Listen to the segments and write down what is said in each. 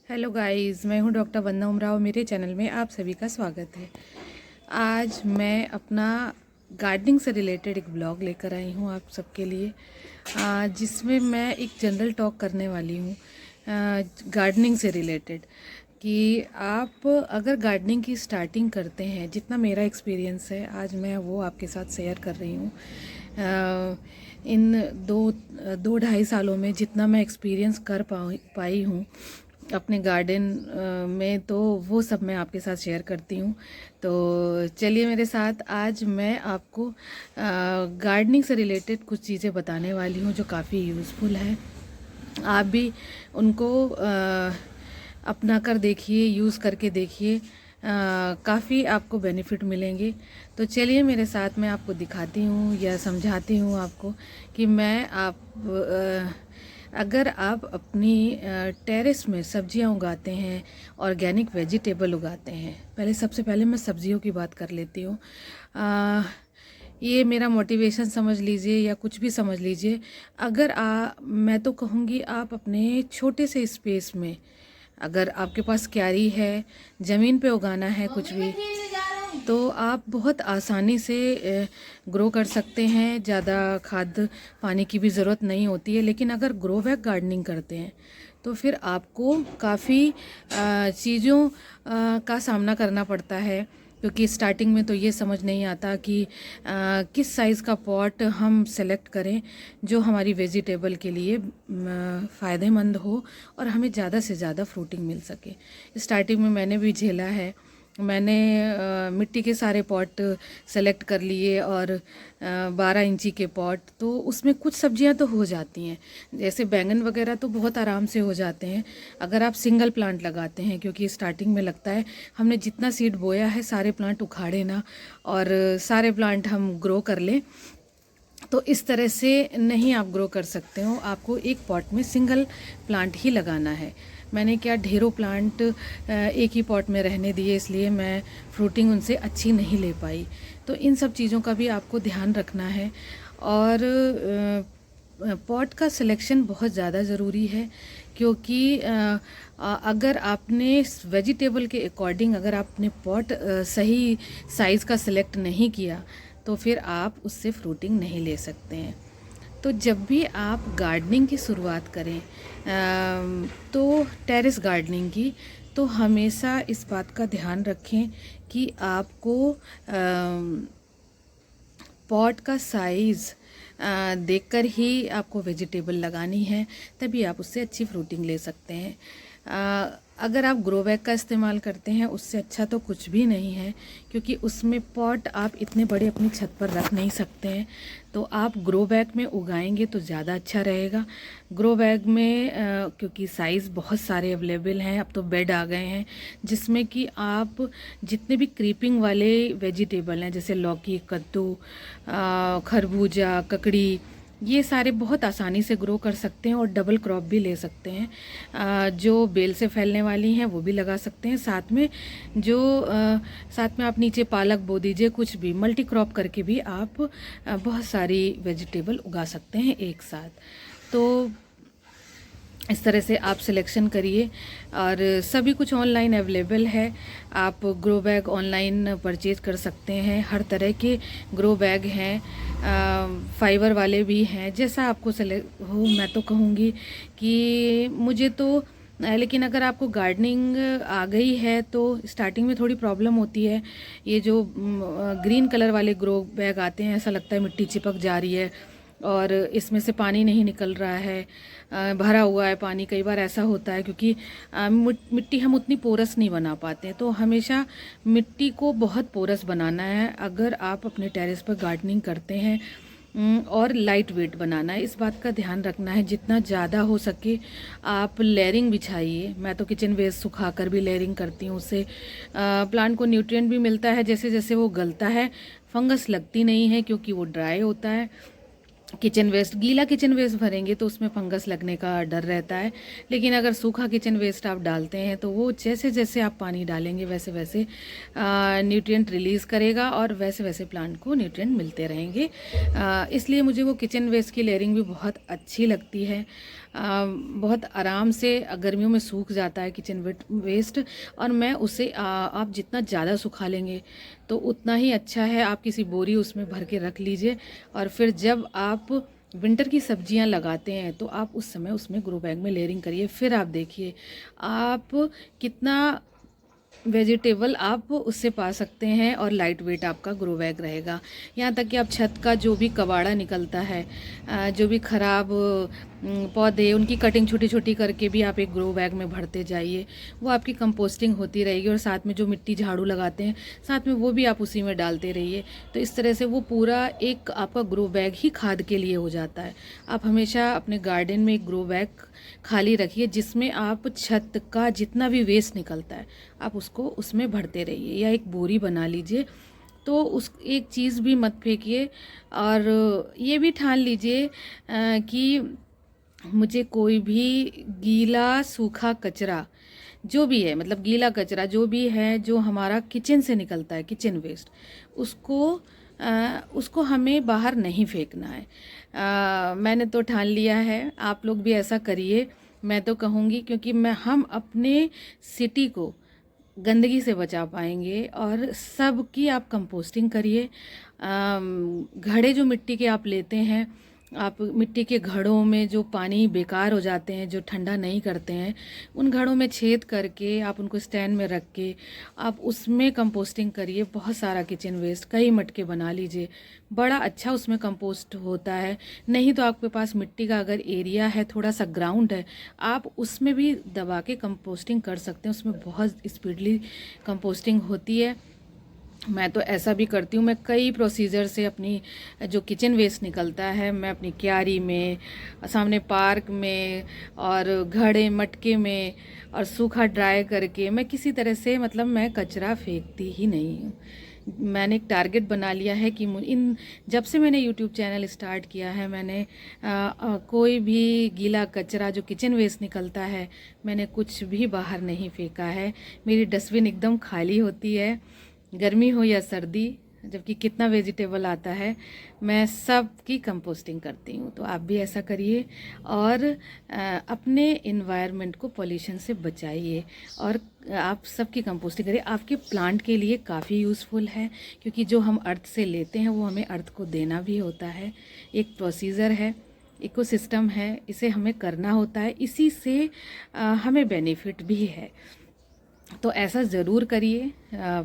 Hello guys, मैं हूं doctor वंदना उमराव। मेरे चैनल में आप सभी का स्वागत है। आज मैं अपना गार्डनिंग से रिलेटेड एक ब्लॉग लेकर आई हूं आप सबके लिए, जिसमें मैं एक जनरल टॉक करने वाली हूं गार्डनिंग से रिलेटेड। कि आप अगर गार्डनिंग की स्टार्टिंग करते हैं, जितना मेरा एक्सपीरियंस है आज मैं वो आपके साथ शेयर कर रही हूँ। इन दो ढाई सालों में जितना मैं एक्सपीरियंस कर पाई हूँ अपने गार्डन में, तो वो सब मैं आपके साथ शेयर करती हूँ। तो चलिए मेरे साथ, आज मैं आपको गार्डनिंग से रिलेटेड कुछ चीज़ें बताने वाली हूँ जो काफ़ी यूज़फुल है। आप भी उनको अपना कर देखिए, यूज़ करके देखिए, काफ़ी आपको बेनिफिट मिलेंगे। तो चलिए मेरे साथ, मैं आपको दिखाती हूँ या समझाती हूँ आपको कि मैं अगर आप अपनी टेरेस में सब्जियां उगाते हैं, ऑर्गेनिक वेजिटेबल उगाते हैं। सबसे पहले मैं सब्जियों की बात कर लेती हूँ। ये मेरा मोटिवेशन समझ लीजिए या कुछ भी समझ लीजिए। अगर मैं तो कहूँगी आप अपने छोटे से स्पेस में, अगर आपके पास क्यारी है, ज़मीन पे उगाना है कुछ भी, तो आप बहुत आसानी से ग्रो कर सकते हैं। ज़्यादा खाद पानी की भी ज़रूरत नहीं होती है। लेकिन अगर ग्रो बैग गार्डनिंग करते हैं तो फिर आपको काफ़ी चीज़ों का सामना करना पड़ता है, क्योंकि स्टार्टिंग में तो ये समझ नहीं आता कि किस साइज़ का पॉट हम सेलेक्ट करें जो हमारी वेजिटेबल के लिए फ़ायदेमंद हो और हमें ज़्यादा से ज़्यादा फ्रूटिंग मिल सके। स्टार्टिंग में मैंने भी झेला है। मैंने मिट्टी के सारे पॉट सेलेक्ट कर लिए और 12 इंची के पॉट, तो उसमें कुछ सब्जियां तो हो जाती हैं, जैसे बैंगन वगैरह तो बहुत आराम से हो जाते हैं अगर आप सिंगल प्लांट लगाते हैं। क्योंकि स्टार्टिंग में लगता है हमने जितना सीड बोया है सारे प्लांट उखाड़े ना और सारे प्लांट हम ग्रो कर लें। तो इस तरह से नहीं आप ग्रो कर सकते हो। आपको एक पॉट में सिंगल प्लांट ही लगाना है। मैंने क्या ढेरों प्लांट एक ही पॉट में रहने दिए, इसलिए मैं फ्रूटिंग उनसे अच्छी नहीं ले पाई। तो इन सब चीज़ों का भी आपको ध्यान रखना है। और पॉट का सिलेक्शन बहुत ज़्यादा ज़रूरी है, क्योंकि अगर आपने वेजिटेबल के अकॉर्डिंग अगर आपने पॉट सही साइज़ का सिलेक्ट नहीं किया तो फिर आप उससे फ्रूटिंग नहीं ले सकते हैं। तो जब भी आप गार्डनिंग की शुरुआत करें, तो टेरेस गार्डनिंग की, तो हमेशा इस बात का ध्यान रखें कि आपको पॉट का साइज़ देखकर ही आपको वेजिटेबल लगानी है, तभी आप उससे अच्छी फ्रूटिंग ले सकते हैं। अगर आप ग्रो बैग का इस्तेमाल करते हैं उससे अच्छा तो कुछ भी नहीं है, क्योंकि उसमें पॉट आप इतने बड़े अपनी छत पर रख नहीं सकते हैं। तो आप ग्रो बैग में उगाएंगे तो ज़्यादा अच्छा रहेगा। ग्रो बैग में क्योंकि साइज़ बहुत सारे अवेलेबल हैं, अब तो बेड आ गए हैं जिसमें कि आप जितने भी क्रीपिंग वाले वेजिटेबल हैं, जैसे लौकी, कद्दू, खरबूजा, ककड़ी, ये सारे बहुत आसानी से ग्रो कर सकते हैं और डबल क्रॉप भी ले सकते हैं। जो बेल से फैलने वाली हैं वो भी लगा सकते हैं, साथ में आप नीचे पालक बो दीजिए। कुछ भी मल्टी क्रॉप करके भी आप बहुत सारी वेजिटेबल उगा सकते हैं एक साथ। तो इस तरह से आप सिलेक्शन करिए। और सभी कुछ ऑनलाइन अवेलेबल है, आप ग्रो बैग ऑनलाइन परचेज कर सकते हैं। हर तरह के ग्रो बैग हैं, फाइबर वाले भी हैं, जैसा आपको सेलेक्ट हो। मैं तो कहूँगी कि मुझे तो लेकिन अगर आपको गार्डनिंग आ गई है तो स्टार्टिंग में थोड़ी प्रॉब्लम होती है। ये जो ग्रीन कलर वाले ग्रो बैग आते हैं, ऐसा लगता है मिट्टी चिपक जा रही है और इसमें से पानी नहीं निकल रहा है, भरा हुआ है पानी। कई बार ऐसा होता है क्योंकि मिट्टी हम उतनी पोरस नहीं बना पाते। तो हमेशा मिट्टी को बहुत पोरस बनाना है अगर आप अपने टेरेस पर गार्डनिंग करते हैं, और लाइट वेट बनाना है। इस बात का ध्यान रखना है जितना ज़्यादा हो सके आप लेयरिंग बिछाइए। मैं तो किचन वेस्ट सुखा कर भी लेयरिंग करती हूँ, उससे प्लांट को न्यूट्रिएंट भी मिलता है। जैसे जैसे वो गलता है फंगस लगती नहीं है, क्योंकि वो ड्राई होता है। गीला किचन वेस्ट भरेंगे तो उसमें फंगस लगने का डर रहता है। लेकिन अगर सूखा किचन वेस्ट आप डालते हैं तो वो जैसे जैसे आप पानी डालेंगे वैसे वैसे न्यूट्रिएंट रिलीज़ करेगा और वैसे वैसे प्लांट को न्यूट्रिएंट मिलते रहेंगे। इसलिए मुझे वो किचन वेस्ट की लेयरिंग भी बहुत अच्छी लगती है। बहुत आराम से गर्मियों में सूख जाता है किचन वेस्ट। और मैं उसे आप जितना ज़्यादा सुखा लेंगे तो उतना ही अच्छा है। आप किसी बोरी उसमें भर के रख लीजिए, और फिर जब आप विंटर की सब्जियां लगाते हैं तो आप उस समय उसमें ग्रो बैग में लेयरिंग करिए। फिर आप देखिए आप कितना वेजिटेबल आप उससे पा सकते हैं, और लाइट वेट आपका ग्रो बैग रहेगा। यहाँ तक कि आप छत का जो भी कबाड़ा निकलता है, जो भी ख़राब पौधे, उनकी कटिंग छोटी छोटी करके भी आप एक ग्रो बैग में भरते जाइए। वो आपकी कंपोस्टिंग होती रहेगी, और साथ में जो मिट्टी झाड़ू लगाते हैं साथ में वो भी आप उसी में डालते रहिए। तो इस तरह से वो पूरा एक आपका ग्रो बैग ही खाद के लिए हो जाता है। आप हमेशा अपने गार्डन में एक ग्रो बैग खाली रखिए, जिसमें आप छत का जितना भी वेस्ट निकलता है आप उसको उसमें भरते रहिए, या एक बोरी बना लीजिए। तो उस एक चीज़ भी मत फेंकिए, और ये भी ठान लीजिए कि मुझे कोई भी गीला सूखा कचरा जो भी है, मतलब गीला कचरा जो भी है जो हमारा किचन से निकलता है, किचन वेस्ट, उसको हमें बाहर नहीं फेंकना है। मैंने तो ठान लिया है, आप लोग भी ऐसा करिए मैं तो कहूँगी, क्योंकि हम अपने सिटी को गंदगी से बचा पाएंगे। और सबकी आप कंपोस्टिंग करिए। घड़े जो मिट्टी के आप लेते हैं, आप मिट्टी के घड़ों में जो पानी बेकार हो जाते हैं, जो ठंडा नहीं करते हैं, उन घड़ों में छेद करके आप उनको स्टैंड में रख के आप उसमें कंपोस्टिंग करिए। बहुत सारा किचन वेस्ट कई मटके बना लीजिए, बड़ा अच्छा उसमें कंपोस्ट होता है। नहीं तो आपके पास मिट्टी का अगर एरिया है, थोड़ा सा ग्राउंड है, आप उसमें भी दबा के कंपोस्टिंग कर सकते हैं। उसमें बहुत स्पीडली कंपोस्टिंग होती है। मैं तो ऐसा भी करती हूँ। मैं कई प्रोसीजर से अपनी जो किचन वेस्ट निकलता है, मैं अपनी क्यारी में, सामने पार्क में, और घड़े मटके में, और सूखा ड्राई करके मैं किसी तरह से, मतलब मैं कचरा फेंकती ही नहीं हूँ। मैंने एक टारगेट बना लिया है कि जब से मैंने यूट्यूब चैनल स्टार्ट किया है, मैंने कोई भी गीला कचरा जो किचन वेस्ट निकलता है, मैंने कुछ भी बाहर नहीं फेंका है। मेरी डस्टबिन एकदम खाली होती है, गर्मी हो या सर्दी, जबकि कितना वेजिटेबल आता है, मैं सब की कंपोस्टिंग करती हूँ। तो आप भी ऐसा करिए, और अपने इन्वायरमेंट को पॉल्यूशन से बचाइए, और आप सबकी कंपोस्टिंग करिए। आपके प्लांट के लिए काफ़ी यूज़फुल है, क्योंकि जो हम अर्थ से लेते हैं वो हमें अर्थ को देना भी होता है। एक प्रोसीजर है, इकोसिस्टम है, इसे हमें करना होता है, इसी से हमें बेनिफिट भी है। तो ऐसा ज़रूर करिए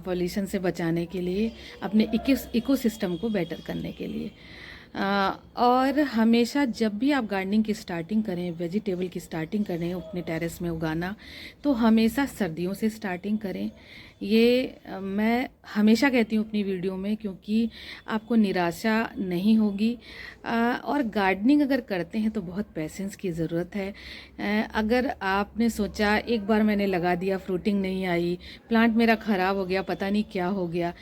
पॉल्यूशन से बचाने के लिए, अपने इकोसिस्टम को बेटर करने के लिए। और हमेशा जब भी आप गार्डनिंग की स्टार्टिंग करें, वेजिटेबल की स्टार्टिंग करें अपने टेरेस में उगाना, तो हमेशा सर्दियों से स्टार्टिंग करें। ये मैं हमेशा कहती हूँ अपनी वीडियो में, क्योंकि आपको निराशा नहीं होगी। और गार्डनिंग अगर करते हैं तो बहुत पेशेंस की ज़रूरत है। अगर आपने सोचा एक बार मैंने लगा दिया, फ्रूटिंग नहीं आई, प्लांट मेरा ख़राब हो गया, पता नहीं क्या हो गया,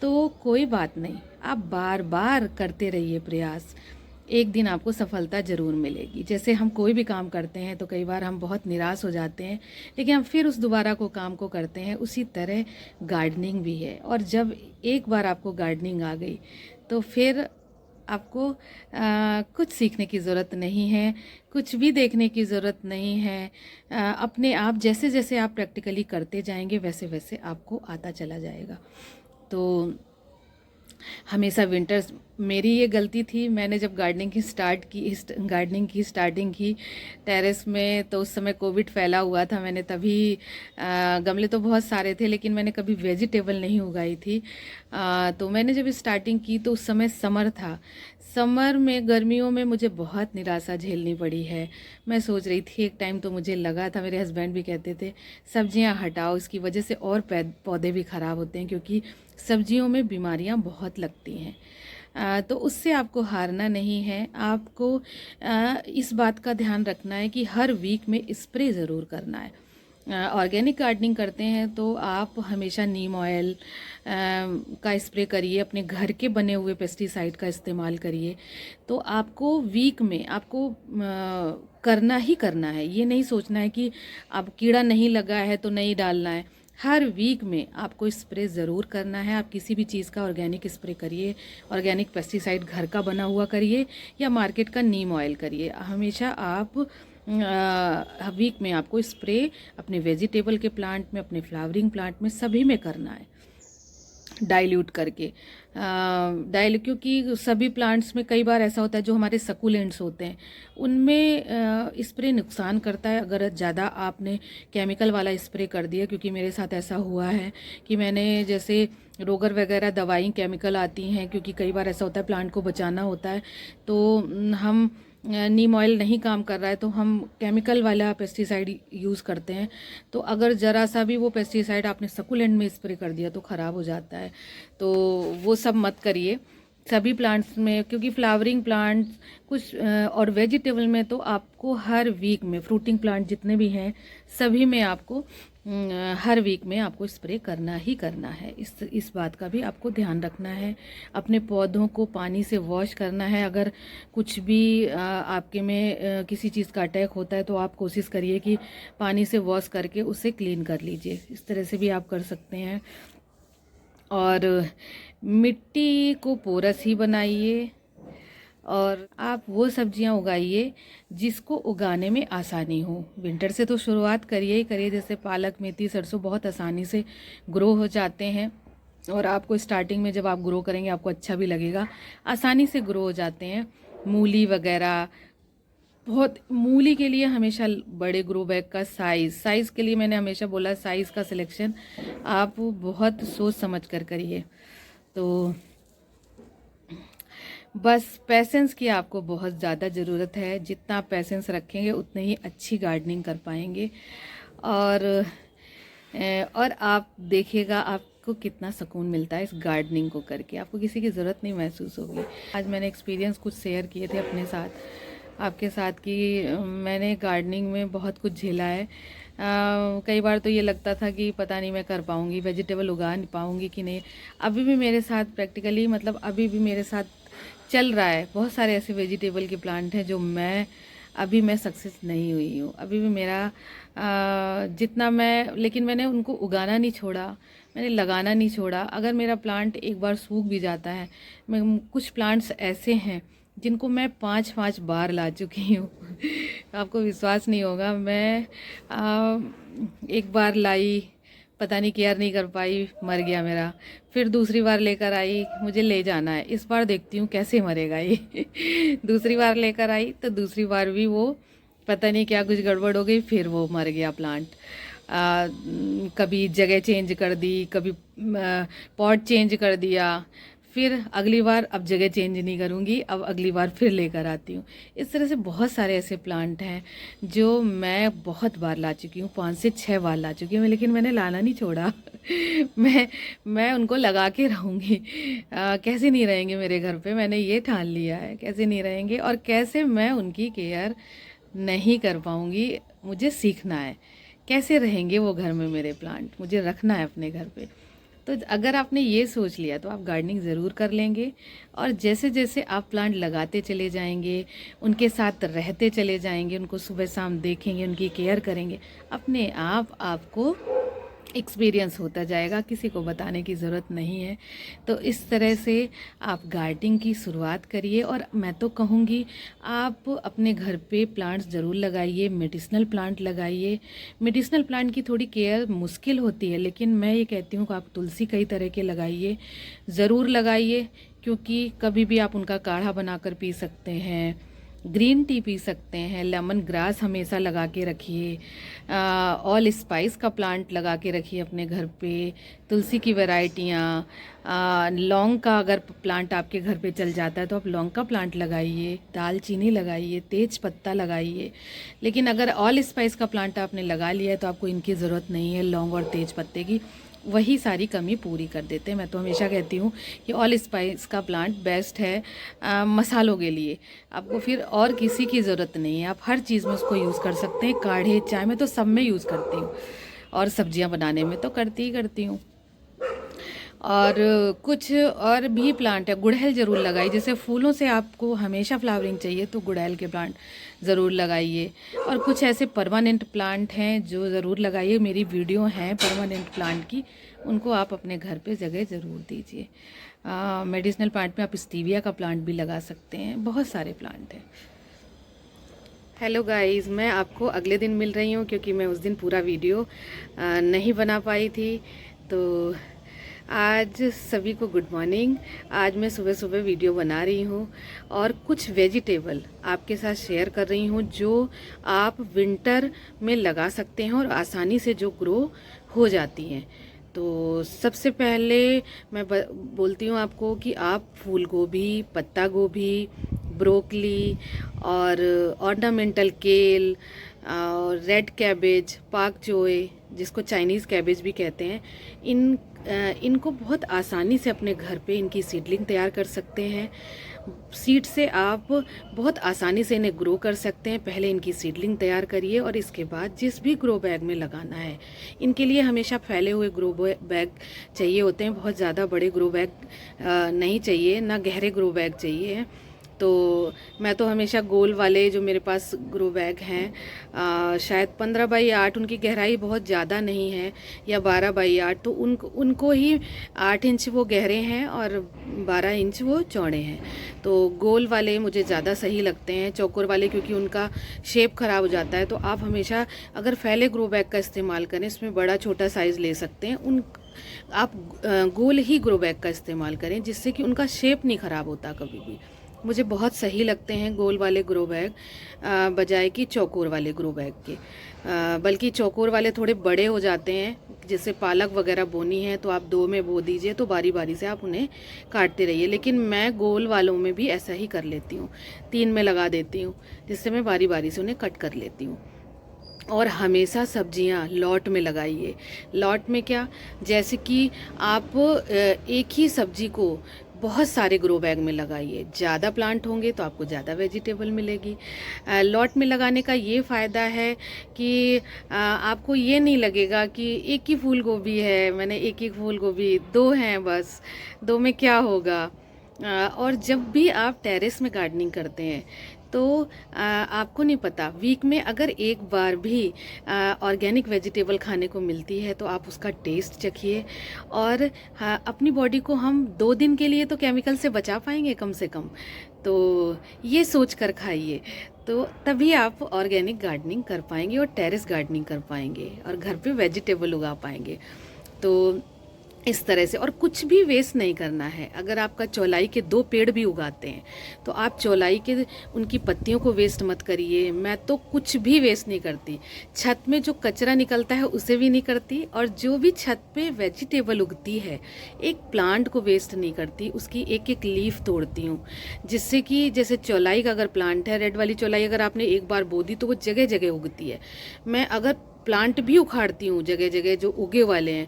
तो कोई बात नहीं, आप बार बार करते रहिए प्रयास, एक दिन आपको सफलता ज़रूर मिलेगी। जैसे हम कोई भी काम करते हैं तो कई बार हम बहुत निराश हो जाते हैं, लेकिन हम फिर उस दोबारा को काम को करते हैं। उसी तरह गार्डनिंग भी है, और जब एक बार आपको गार्डनिंग आ गई तो फिर आपको कुछ सीखने की ज़रूरत नहीं है, कुछ भी देखने की ज़रूरत नहीं है। अपने आप जैसे जैसे आप प्रैक्टिकली करते जाएंगे वैसे वैसे आपको आता चला जाएगा। तो हमेशा विंटर्स, मेरी ये गलती थी, मैंने जब गार्डनिंग की स्टार्टिंग की टेरेस में, तो उस समय कोविड फैला हुआ था। मैंने तभी गमले तो बहुत सारे थे, लेकिन मैंने कभी वेजिटेबल नहीं उगाई थी। तो मैंने जब स्टार्टिंग की तो उस समय समर था। समर में, गर्मियों में मुझे बहुत निराशा झेलनी पड़ी है। मैं सोच रही थी, एक टाइम तो मुझे लगा था, मेरे हस्बैंड भी कहते थे सब्जियां हटाओ, इसकी वजह से और पौधे भी ख़राब होते हैं, क्योंकि सब्जियों में बीमारियां बहुत लगती हैं। तो उससे आपको हारना नहीं है। आपको इस बात का ध्यान रखना है कि हर वीक में स्प्रे ज़रूर करना है। ऑर्गेनिक गार्डनिंग करते हैं तो आप हमेशा नीम ऑयल का स्प्रे करिए, अपने घर के बने हुए पेस्टिसाइड का इस्तेमाल करिए। तो आपको वीक में आपको करना ही करना है। ये नहीं सोचना है कि अब कीड़ा नहीं लगा है तो नहीं डालना है। हर वीक में आपको स्प्रे ज़रूर करना है। आप किसी भी चीज़ का ऑर्गेनिक स्प्रे करिए, ऑर्गेनिक पेस्टिसाइड घर का बना हुआ करिए, या मार्केट का नीम ऑयल करिए। हमेशा आप वीक में आपको स्प्रे अपने वेजिटेबल के प्लांट में, अपने फ्लावरिंग प्लांट में, सभी में करना है डाइल्यूट करके। क्योंकि सभी प्लांट्स में कई बार ऐसा होता है जो हमारे सकुलेंट्स होते हैं उनमें स्प्रे नुकसान करता है अगर ज़्यादा आपने केमिकल वाला स्प्रे कर दिया। क्योंकि मेरे साथ ऐसा हुआ है कि मैंने जैसे रोगर वगैरह दवाई केमिकल आती हैं, क्योंकि कई बार ऐसा होता है प्लांट को बचाना होता है तो हम नीम ऑयल नहीं काम कर रहा है तो हम केमिकल वाला पेस्टिसाइड यूज़ करते हैं। तो अगर ज़रा सा भी वो पेस्टिसाइड आपने सकुलेंट में स्प्रे कर दिया तो ख़राब हो जाता है। तो वो सब मत करिए सभी प्लांट्स में, क्योंकि फ्लावरिंग प्लांट्स कुछ और वेजिटेबल में तो आपको हर वीक में, फ्रूटिंग प्लांट जितने भी हैं सभी में आपको हर वीक में आपको स्प्रे करना ही करना है। इस बात का भी आपको ध्यान रखना है। अपने पौधों को पानी से वॉश करना है। अगर कुछ भी आपके में किसी चीज़ का अटैक होता है तो आप कोशिश करिए कि पानी से वॉश करके उसे क्लीन कर लीजिए। इस तरह से भी आप कर सकते हैं। और मिट्टी को पोरस ही बनाइए और आप वो सब्जियां उगाइए जिसको उगाने में आसानी हो। विंटर से तो शुरुआत करिए ही करिए, जैसे पालक, मेथी, सरसों बहुत आसानी से ग्रो हो जाते हैं और आपको स्टार्टिंग में जब आप ग्रो करेंगे आपको अच्छा भी लगेगा, आसानी से ग्रो हो जाते हैं। मूली वगैरह, बहुत मूली के लिए हमेशा बड़े ग्रो बैग का साइज़ के लिए मैंने हमेशा बोला साइज़ का सिलेक्शन आप बहुत सोच समझ कर करिए। तो बस पैसेंस की आपको बहुत ज़्यादा ज़रूरत है। जितना आप पैसेंस रखेंगे उतने ही अच्छी गार्डनिंग कर पाएंगे। और आप देखिएगा आपको कितना सुकून मिलता है इस गार्डनिंग को करके। आपको किसी की ज़रूरत नहीं महसूस होगी। आज मैंने एक्सपीरियंस कुछ शेयर किए थे अपने साथ, आपके साथ, कि मैंने गार्डनिंग में बहुत कुछ झेला है। कई बार तो ये लगता था कि पता नहीं मैं कर पाऊँगी, वेजिटेबल उगा नहीं पाऊँगी कि नहीं। अभी भी मेरे साथ प्रैक्टिकली, मतलब अभी भी मेरे साथ चल रहा है। बहुत सारे ऐसे वेजिटेबल के प्लांट हैं जो मैं सक्सेस नहीं हुई हूँ। अभी भी मेरा जितना मैं, लेकिन मैंने उनको उगाना नहीं छोड़ा, मैंने लगाना नहीं छोड़ा। अगर मेरा प्लांट एक बार सूख भी जाता है, मैं कुछ प्लांट्स ऐसे हैं जिनको मैं 5-5 बार ला चुकी हूँ आपको विश्वास नहीं होगा। मैं एक बार लाई, पता नहीं केयर नहीं कर पाई, मर गया मेरा। फिर दूसरी बार लेकर आई, मुझे ले जाना है, इस बार देखती हूँ कैसे मरेगा ये दूसरी बार लेकर आई तो दूसरी बार भी वो पता नहीं क्या कुछ गड़बड़ हो गई, फिर वो मर गया प्लांट। कभी जगह चेंज कर दी, कभी पॉट चेंज कर दिया, फिर अगली बार अब जगह चेंज नहीं करूँगी, अब अगली बार फिर लेकर आती हूँ। इस तरह से बहुत सारे ऐसे प्लांट हैं जो मैं बहुत बार ला चुकी हूँ, 5 से 6 बार ला चुकी हूँ, लेकिन मैंने लाना नहीं छोड़ा मैं उनको लगा के रहूँगी। कैसे नहीं रहेंगे मेरे घर पे, मैंने ये ठान लिया है, कैसे नहीं रहेंगे। और कैसे मैं उनकी केयर नहीं कर पाऊँगी, मुझे सीखना है कैसे रहेंगे वो घर में मेरे प्लांट, मुझे रखना है अपने घर पे। तो अगर आपने ये सोच लिया तो आप गार्डनिंग ज़रूर कर लेंगे। और जैसे जैसे आप प्लांट लगाते चले जाएंगे, उनके साथ रहते चले जाएंगे, उनको सुबह शाम देखेंगे, उनकी केयर करेंगे, अपने आप आपको एक्सपीरियंस होता जाएगा, किसी को बताने की ज़रूरत नहीं है। तो इस तरह से आप गार्डनिंग की शुरुआत करिए। और मैं तो कहूँगी आप अपने घर पे प्लांट्स ज़रूर लगाइए, मेडिसिनल प्लांट लगाइए। मेडिसिनल प्लांट की थोड़ी केयर मुश्किल होती है, लेकिन मैं ये कहती हूँ कि आप तुलसी कई तरह के लगाइए, ज़रूर लगाइए, क्योंकि कभी भी आप उनका काढ़ा बनाकर पी सकते हैं, ग्रीन टी पी सकते हैं, लेमन ग्रास हमेशा लगा के रखिए, ऑल स्पाइस का प्लांट लगा के रखिए अपने घर पे, तुलसी की वैरायटियाँ, लौंग का अगर प्लांट आपके घर पे चल जाता है तो आप लौंग का प्लांट लगाइए, दालचीनी लगाइए, तेज पत्ता लगाइए। लेकिन अगर ऑल स्पाइस का प्लांट आपने लगा लिया है तो आपको इनकी ज़रूरत नहीं है, लौंग और तेज पत्ते की, वही सारी कमी पूरी कर देते हैं। मैं तो हमेशा कहती हूँ कि ऑल स्पाइस का प्लांट बेस्ट है मसालों के लिए, आपको फिर और किसी की ज़रूरत नहीं है, आप हर चीज़ में उसको यूज़ कर सकते हैं। काढ़े, चाय में तो सब में यूज़ करती हूँ, और सब्जियां बनाने में तो करती ही करती हूँ। और कुछ और भी प्लांट है, गुड़हल ज़रूर लगाइए। जैसे फूलों से आपको हमेशा फ्लावरिंग चाहिए तो गुड़हल के प्लांट ज़रूर लगाइए। और कुछ ऐसे परमानेंट प्लांट हैं जो ज़रूर लगाइए, मेरी वीडियो हैं परमानेंट प्लांट की, उनको आप अपने घर पे जगह ज़रूर दीजिए। मेडिसिनल प्लांट में आप स्टीविया का प्लांट भी लगा सकते हैं, बहुत सारे प्लांट हैं। हेलो गाइस, मैं आपको अगले दिन मिल रही हूँ क्योंकि मैं उस दिन पूरा वीडियो नहीं बना पाई थी। तो आज सभी को गुड मॉर्निंग। आज मैं सुबह सुबह वीडियो बना रही हूँ और कुछ वेजिटेबल आपके साथ शेयर कर रही हूँ जो आप विंटर में लगा सकते हैं और आसानी से जो ग्रो हो जाती हैं। तो सबसे पहले मैं बोलती हूँ आपको कि आप फूल गोभी, पत्ता गोभी, ब्रोकली और ऑर्नामेंटल केल और रेड कैबेज, पाक चोय जिसको चाइनीज़ कैबेज भी कहते हैं, इनको बहुत आसानी से अपने घर पे इनकी सीडलिंग तैयार कर सकते हैं। सीड से आप बहुत आसानी से इन्हें ग्रो कर सकते हैं। पहले इनकी सीडलिंग तैयार करिए और इसके बाद जिस भी ग्रो बैग में लगाना है, इनके लिए हमेशा फैले हुए ग्रो बैग चाहिए होते हैं। बहुत ज़्यादा बड़े ग्रो बैग नहीं चाहिए, ना गहरे ग्रो बैग चाहिए। तो मैं तो हमेशा गोल वाले जो मेरे पास ग्रो बैग हैं, शायद 15x8, उनकी गहराई बहुत ज़्यादा नहीं है, या 12x8, तो उनको ही 8 इंच वो गहरे हैं और 12 इंच वो चौड़े हैं। तो गोल वाले मुझे ज़्यादा सही लगते हैं, चौकोर वाले क्योंकि उनका शेप ख़राब हो जाता है। तो आप हमेशा अगर फैले ग्रो बैग का इस्तेमाल करें, इसमें बड़ा छोटा साइज़ ले सकते हैं, आप गोल ही ग्रो बैग का इस्तेमाल करें जिससे कि उनका शेप नहीं ख़राब होता कभी भी। मुझे बहुत सही लगते हैं गोल वाले ग्रो बैग बजाय कि चौकोर वाले ग्रो बैग के। बल्कि चौकोर वाले थोड़े बड़े हो जाते हैं, जैसे पालक वगैरह बोनी है तो आप 2 में बो दीजिए, तो बारी बारी से आप उन्हें काटते रहिए। लेकिन मैं गोल वालों में भी ऐसा ही कर लेती हूँ, 3 में लगा देती हूँ, जिससे मैं बारी बारी से उन्हें कट कर लेती हूँ। और हमेशा सब्जियां लॉट में लगाइए। लॉट में क्या, जैसे कि आप एक ही सब्जी को बहुत सारे ग्रो बैग में लगाइए। ज़्यादा प्लांट होंगे तो आपको ज़्यादा वेजिटेबल मिलेगी। लॉट में लगाने का ये फ़ायदा है कि आपको ये नहीं लगेगा कि एक ही फूल गोभी है, मैंने एक फूल गोभी, 2 हैं बस, 2 में क्या होगा। और जब भी आप टेरेस में गार्डनिंग करते हैं तो आपको नहीं पता, वीक में अगर एक बार भी ऑर्गेनिक वेजिटेबल खाने को मिलती है तो आप उसका टेस्ट चखिए। और हाँ, अपनी बॉडी को हम 2 दिन के लिए तो केमिकल से बचा पाएंगे कम से कम, तो ये सोच कर खाइए। तो तभी आप ऑर्गेनिक गार्डनिंग कर पाएंगे और टेरेस गार्डनिंग कर पाएंगे और घर पे वेजिटेबल उगा पाएंगे। तो इस तरह से, और कुछ भी वेस्ट नहीं करना है। अगर आपका चौलाई के 2 पेड़ भी उगाते हैं तो आप चौलाई के उनकी पत्तियों को वेस्ट मत करिए। मैं तो कुछ भी वेस्ट नहीं करती। छत में जो कचरा निकलता है उसे भी नहीं करती, और जो भी छत पे वेजिटेबल उगती है, एक प्लांट को वेस्ट नहीं करती, उसकी एक एक लीफ तोड़ती हूँ, जिससे कि जैसे चौलाई का अगर प्लांट है, रेड वाली चौलाई अगर आपने एक बार बो दी तो वो जगह जगह उगती है। मैं अगर प्लांट भी उखाड़ती हूँ जगह जगह, जो उगे वाले हैं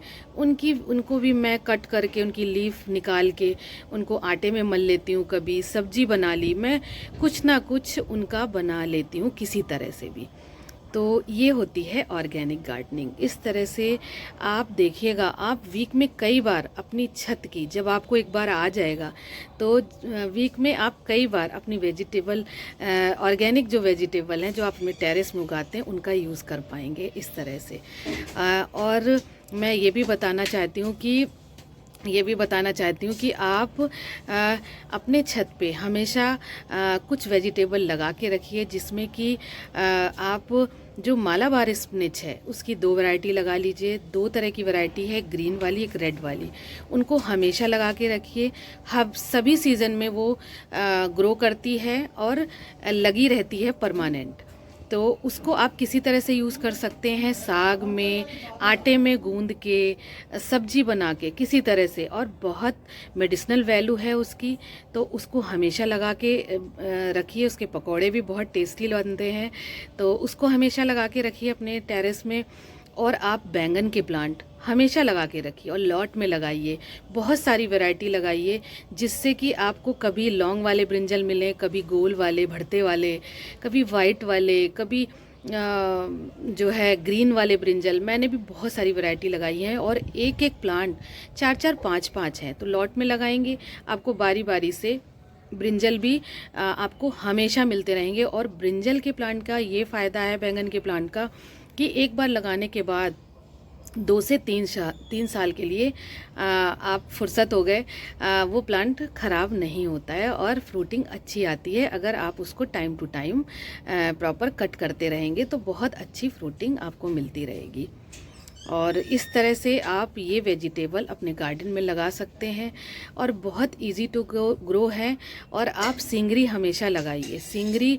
उनको भी मैं कट करके उनकी लीफ निकाल के उनको आटे में मल लेती हूँ। कभी सब्जी बना ली, मैं कुछ ना कुछ उनका बना लेती हूँ किसी तरह से भी। तो ये होती है ऑर्गेनिक गार्डनिंग। इस तरह से आप देखिएगा, आप वीक में कई बार अपनी छत की, जब आपको एक बार आ जाएगा तो वीक में आप कई बार अपनी वेजिटेबल, ऑर्गेनिक जो वेजिटेबल हैं जो आप अपने टेरेस में उगाते हैं, उनका यूज़ कर पाएंगे इस तरह से। और मैं ये भी बताना चाहती हूँ कि आप अपने छत पे हमेशा कुछ वेजिटेबल लगा के रखिए, जिसमें कि आप जो मालाबार स्पिनच है उसकी 2 वैरायटी लगा लीजिए। 2 तरह की वैरायटी है, ग्रीन वाली, एक रेड वाली। उनको हमेशा लगा के रखिए। हब सभी सीज़न में वो ग्रो करती है और लगी रहती है परमानेंट। तो उसको आप किसी तरह से यूज़ कर सकते हैं, साग में, आटे में गूंद के, सब्जी बना के, किसी तरह से। और बहुत मेडिसिनल वैल्यू है उसकी, तो उसको हमेशा लगा के रखिए। उसके पकौड़े भी बहुत टेस्टी बनते हैं, तो उसको हमेशा लगा के रखिए अपने टेरेस में। और आप बैंगन के प्लांट हमेशा लगा के रखिए और लॉट में लगाइए, बहुत सारी वैरायटी लगाइए, जिससे कि आपको कभी लौंग वाले ब्रिंजल मिलें, कभी गोल वाले भरते वाले, कभी वाइट वाले, कभी जो है ग्रीन वाले ब्रिंजल। मैंने भी बहुत सारी वैरायटी लगाई है और एक एक प्लांट 4-4, 5-5 हैं, तो लॉट में लगाएंगे, आपको बारी बारी से ब्रिंजल भी आपको हमेशा मिलते रहेंगे। और ब्रिंजल के प्लांट का ये फ़ायदा है बैंगन के प्लांट का, कि एक बार लगाने के बाद 2 से 3 साल के लिए आप फुर्सत हो गए, वो प्लांट ख़राब नहीं होता है और फ्रूटिंग अच्छी आती है। अगर आप उसको time to time proper cut करते रहेंगे तो बहुत अच्छी फ्रूटिंग आपको मिलती रहेगी। और इस तरह से आप ये वेजिटेबल अपने गार्डन में लगा सकते हैं और बहुत इजी टू ग्रो है। और आप सिंगरी हमेशा लगाइए। सिंगरी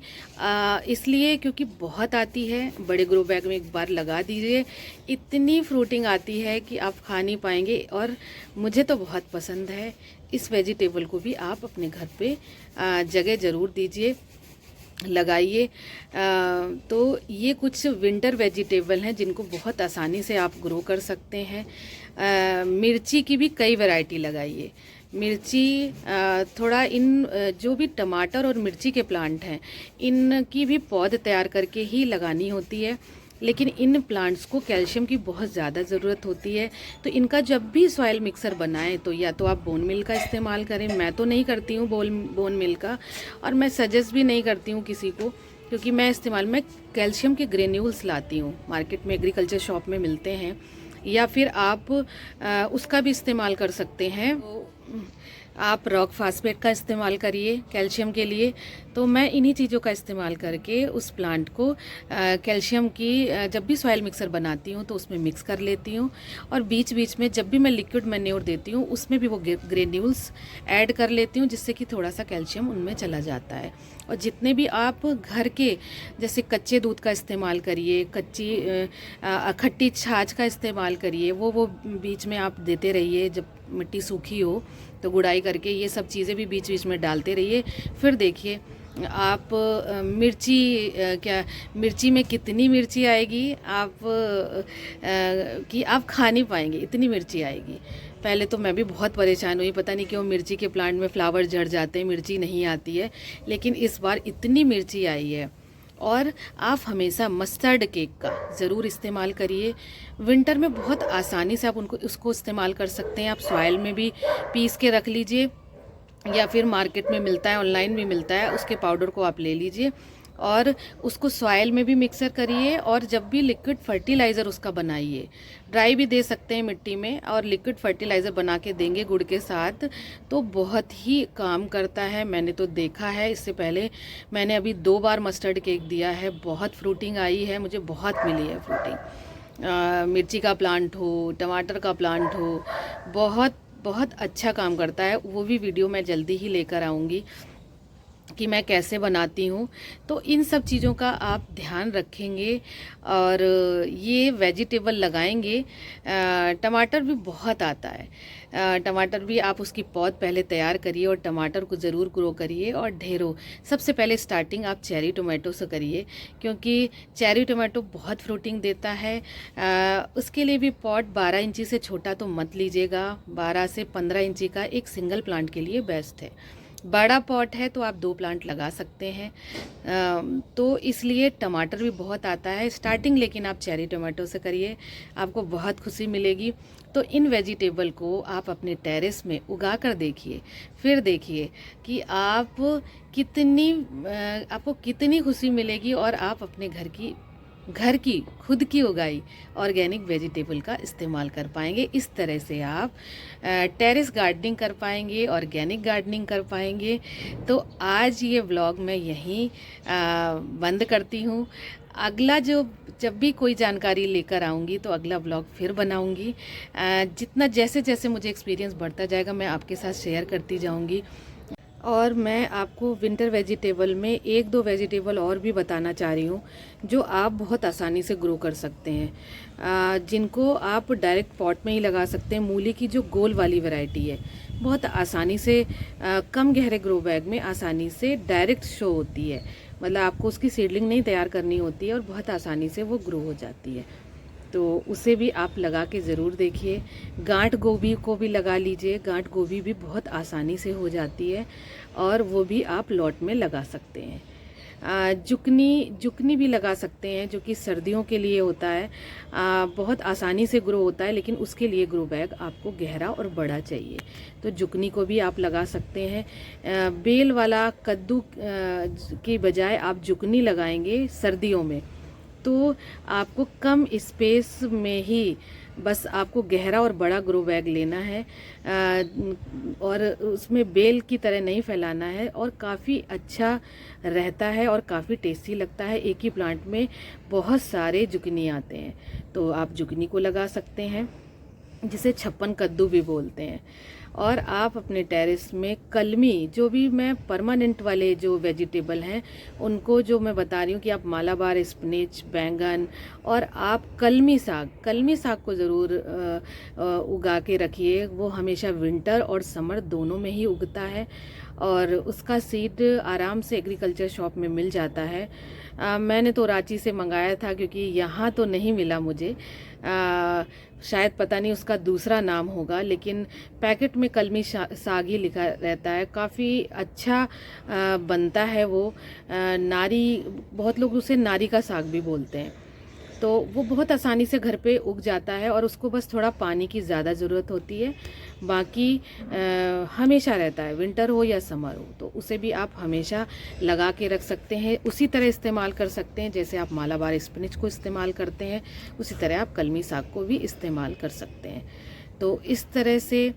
इसलिए क्योंकि बहुत आती है, बड़े ग्रो बैग में एक बार लगा दीजिए, इतनी फ्रूटिंग आती है कि आप खा नहीं पाएंगे। और मुझे तो बहुत पसंद है। इस वेजिटेबल को भी आप अपने घर पे जगह ज़रूर दीजिए, लगाइए। तो ये कुछ विंटर वेजिटेबल हैं जिनको बहुत आसानी से आप ग्रो कर सकते हैं। मिर्ची की भी कई वैरायटी लगाइए। मिर्ची थोड़ा जो भी टमाटर और मिर्ची के प्लांट हैं, इनकी भी पौध तैयार करके ही लगानी होती है। लेकिन इन प्लांट्स को कैल्शियम की बहुत ज़्यादा ज़रूरत होती है। तो इनका जब भी सॉइल मिक्सर बनाएं तो या तो आप बोन मिल का इस्तेमाल करें। मैं तो नहीं करती हूँ बोन मिल का, और मैं सजेस्ट भी नहीं करती हूँ किसी को, क्योंकि मैं कैल्शियम के ग्रेन्यूल्स लाती हूँ, मार्केट में एग्रीकल्चर शॉप में मिलते हैं। या फिर आप उसका भी इस्तेमाल कर सकते हैं। आप रॉक फास्फेट का इस्तेमाल करिए कैल्शियम के लिए। तो मैं इन्हीं चीज़ों का इस्तेमाल करके उस प्लांट को कैल्शियम की जब भी सॉइल मिक्सर बनाती हूँ तो उसमें मिक्स कर लेती हूँ। और बीच बीच में जब भी मैं लिक्विड मैन्योर देती हूँ उसमें भी वो ग्रेन्यूल्स ऐड कर लेती हूँ, जिससे कि थोड़ा सा कैल्शियम उनमें चला जाता है। और जितने भी आप घर के जैसे कच्चे दूध का इस्तेमाल करिए, खट्टी छाछ का इस्तेमाल करिए, वो बीच में आप देते रहिए। जब मिट्टी सूखी हो तो गुड़ाई करके ये सब चीज़ें भी बीच बीच में डालते रहिए। फिर देखिए आप मिर्ची में कितनी मिर्ची आएगी कि आप खा नहीं पाएंगे, इतनी मिर्ची आएगी। पहले तो मैं भी बहुत परेशान हुई, पता नहीं क्यों मिर्ची के प्लांट में फ्लावर झड़ जाते हैं, मिर्ची नहीं आती है। लेकिन इस बार इतनी मिर्ची आई है। और आप हमेशा मस्टर्ड केक का ज़रूर इस्तेमाल करिए। विंटर में बहुत आसानी से आप उसको इस्तेमाल कर सकते हैं। आप सॉइल में भी पीस के रख लीजिए, या फिर मार्केट में मिलता है, ऑनलाइन भी मिलता है, उसके पाउडर को आप ले लीजिए और उसको सॉइल में भी मिक्सर करिए। और जब भी लिक्विड फर्टिलाइज़र उसका बनाइए, ड्राई भी दे सकते हैं मिट्टी में, और लिक्विड फर्टिलाइज़र बना के देंगे गुड़ के साथ तो बहुत ही काम करता है। मैंने तो देखा है, इससे पहले मैंने अभी 2 बार मस्टर्ड केक दिया है, बहुत फ्रूटिंग आई है, मुझे बहुत मिली है फ्रूटिंग। मिर्ची का प्लांट हो, टमाटर का प्लांट हो, बहुत बहुत अच्छा काम करता है। वो भी वीडियो मैं जल्दी ही लेकर आऊँगी कि मैं कैसे बनाती हूँ। तो इन सब चीज़ों का आप ध्यान रखेंगे और ये वेजिटेबल लगाएंगे। टमाटर भी बहुत आता है। टमाटर भी आप उसकी पौध पहले तैयार करिए और टमाटर को ज़रूर ग्रो करिए। और ढेरों सबसे पहले स्टार्टिंग आप चेरी टोमेटो से करिए, क्योंकि चेरी टोमेटो बहुत फ्रूटिंग देता है। उसके लिए भी पॉट 12 इंची से छोटा तो मत लीजिएगा, 12 से 15 इंची का एक सिंगल प्लांट के लिए बेस्ट है। बड़ा पॉट है तो आप 2 प्लांट लगा सकते हैं। तो इसलिए टमाटर भी बहुत आता है स्टार्टिंग, लेकिन आप चेरी टोमेटो से करिए, आपको बहुत खुशी मिलेगी। तो इन वेजिटेबल को आप अपने टेरेस में उगा कर देखिए, फिर देखिए कि आपको कितनी खुशी मिलेगी और आप अपने घर की खुद की उगाई ऑर्गेनिक वेजिटेबल का इस्तेमाल कर पाएंगे। इस तरह से आप टेरेस गार्डनिंग कर पाएंगे, ऑर्गेनिक गार्डनिंग कर पाएंगे। तो आज ये व्लॉग मैं यहीं बंद करती हूँ। अगला जब भी कोई जानकारी लेकर आऊँगी तो अगला व्लॉग फिर बनाऊँगी। जैसे जैसे मुझे एक्सपीरियंस बढ़ता जाएगा मैं आपके साथ शेयर करती जाऊँगी। और मैं आपको विंटर वेजिटेबल में 1-2 वेजिटेबल और भी बताना चाह रही हूँ जो आप बहुत आसानी से ग्रो कर सकते हैं, जिनको आप डायरेक्ट पॉट में ही लगा सकते हैं। मूली की जो गोल वाली वैरायटी है, बहुत आसानी से कम गहरे ग्रो बैग में आसानी से डायरेक्ट शो होती है। मतलब आपको उसकी सीडलिंग नहीं तैयार करनी होती है और बहुत आसानी से वो ग्रो हो जाती है। तो उसे भी आप लगा के ज़रूर देखिए। गांठ गोभी को भी लगा लीजिए, गांठ गोभी भी बहुत आसानी से हो जाती है और वो भी आप लॉट में लगा सकते हैं। जुकनी भी लगा सकते हैं, जो कि सर्दियों के लिए होता है। बहुत आसानी से ग्रो होता है, लेकिन उसके लिए ग्रो बैग आपको गहरा और बड़ा चाहिए। तो जुकनी को भी आप लगा सकते हैं। बेल वाला कद्दू के बजाय आप जुकनी लगाएंगे सर्दियों में तो आपको कम स्पेस में ही बस आपको गहरा और बड़ा ग्रो बैग लेना है और उसमें बेल की तरह नहीं फैलाना है, और काफ़ी अच्छा रहता है और काफ़ी टेस्टी लगता है। एक ही प्लांट में बहुत सारे जुकिनी आते हैं, तो आप जुकिनी को लगा सकते हैं, जिसे छप्पन कद्दू भी बोलते हैं। और आप अपने टेरेस में कलमी, जो भी मैं परमानेंट वाले जो वेजिटेबल हैं उनको जो मैं बता रही हूँ कि आप मालाबार स्पिनच, बैंगन, और आप कलमी साग को ज़रूर उगा के रखिए। वो हमेशा विंटर और समर दोनों में ही उगता है, और उसका सीड आराम से एग्रीकल्चर शॉप में मिल जाता है। मैंने तो रांची से मंगाया था, क्योंकि यहाँ तो नहीं मिला मुझे। शायद पता नहीं उसका दूसरा नाम होगा, लेकिन पैकेट में कलमी साग ही लिखा रहता है। काफ़ी अच्छा बनता है वो। नारी, बहुत लोग उसे नारी का साग भी बोलते हैं। तो वो बहुत आसानी से घर पे उग जाता है, और उसको बस थोड़ा पानी की ज़्यादा ज़रूरत होती है। बाकी हमेशा रहता है, विंटर हो या समर हो, तो उसे भी आप हमेशा लगा के रख सकते हैं। उसी तरह इस्तेमाल कर सकते हैं जैसे आप मालाबार स्पिनच को इस्तेमाल करते हैं, उसी तरह आप कलमी साग को भी इस्तेमाल कर सकते हैं। तो इस तरह से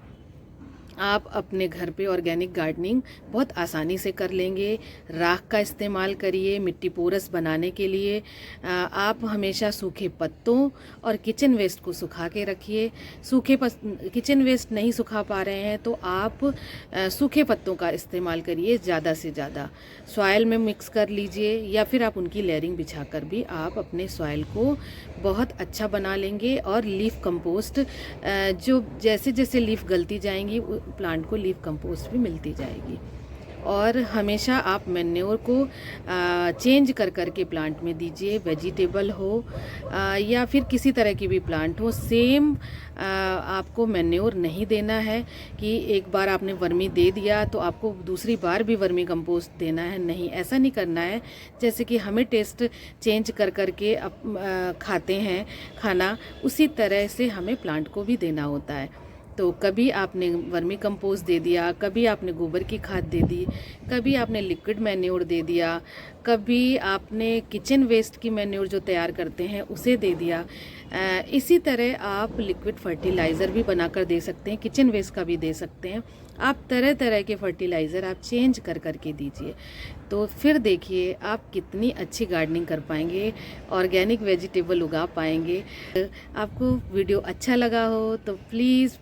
आप अपने घर पे ऑर्गेनिक गार्डनिंग बहुत आसानी से कर लेंगे। राख का इस्तेमाल करिए मिट्टी पोरस बनाने के लिए। आप हमेशा सूखे पत्तों और किचन वेस्ट को सुखा के रखिए। किचन वेस्ट नहीं सुखा पा रहे हैं तो आप सूखे पत्तों का इस्तेमाल करिए ज़्यादा से ज़्यादा। सॉइल में मिक्स कर लीजिए, या फिर आप उनकी लेयरिंग बिछाकर भी आप अपने सॉइल को बहुत अच्छा बना लेंगे। और लीफ कंपोस्ट, जो जैसे जैसे लीफ गलती जाएंगी प्लांट को लीफ कंपोस्ट भी मिलती जाएगी। और हमेशा आप मैन्योर को चेंज कर कर के प्लांट में दीजिए। वेजिटेबल हो या फिर किसी तरह की भी प्लांट हो, सेम आपको मैन्योर नहीं देना है कि एक बार आपने वर्मी दे दिया तो आपको दूसरी बार भी वर्मी कंपोस्ट देना है। नहीं, ऐसा नहीं करना है। जैसे कि हमें टेस्ट चेंज कर कर के खाते हैं खाना, उसी तरह से हमें प्लांट को भी देना होता है। तो कभी आपने वर्मी कंपोस्ट दे दिया, कभी आपने गोबर की खाद दे दी, कभी आपने लिक्विड मैन्योर दे दिया, कभी आपने किचन वेस्ट की मैन्योर जो तैयार करते हैं उसे दे दिया। इसी तरह आप लिक्विड फर्टिलाइज़र भी बनाकर दे सकते हैं, किचन वेस्ट का भी दे सकते हैं। आप तरह तरह के फर्टिलाइज़र आप चेंज कर कर के दीजिए, तो फिर देखिए आप कितनी अच्छी गार्डनिंग कर पाएंगे, ऑर्गेनिक वेजिटेबल उगा पाएंगे। आपको वीडियो अच्छा लगा हो तो प्लीज़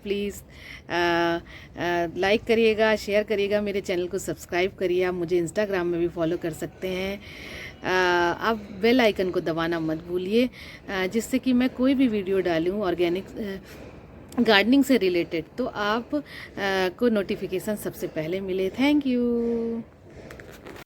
लाइक करिएगा, शेयर करिएगा, मेरे चैनल को सब्सक्राइब करिए। आप मुझे इंस्टाग्राम में भी फॉलो कर सकते हैं। आप बेल आइकन को दबाना मत भूलिए, जिससे कि मैं कोई भी वीडियो डालूँ ऑर्गेनिक गार्डनिंग से रिलेटेड तो आप को नोटिफिकेशन सबसे पहले मिले। Thank you.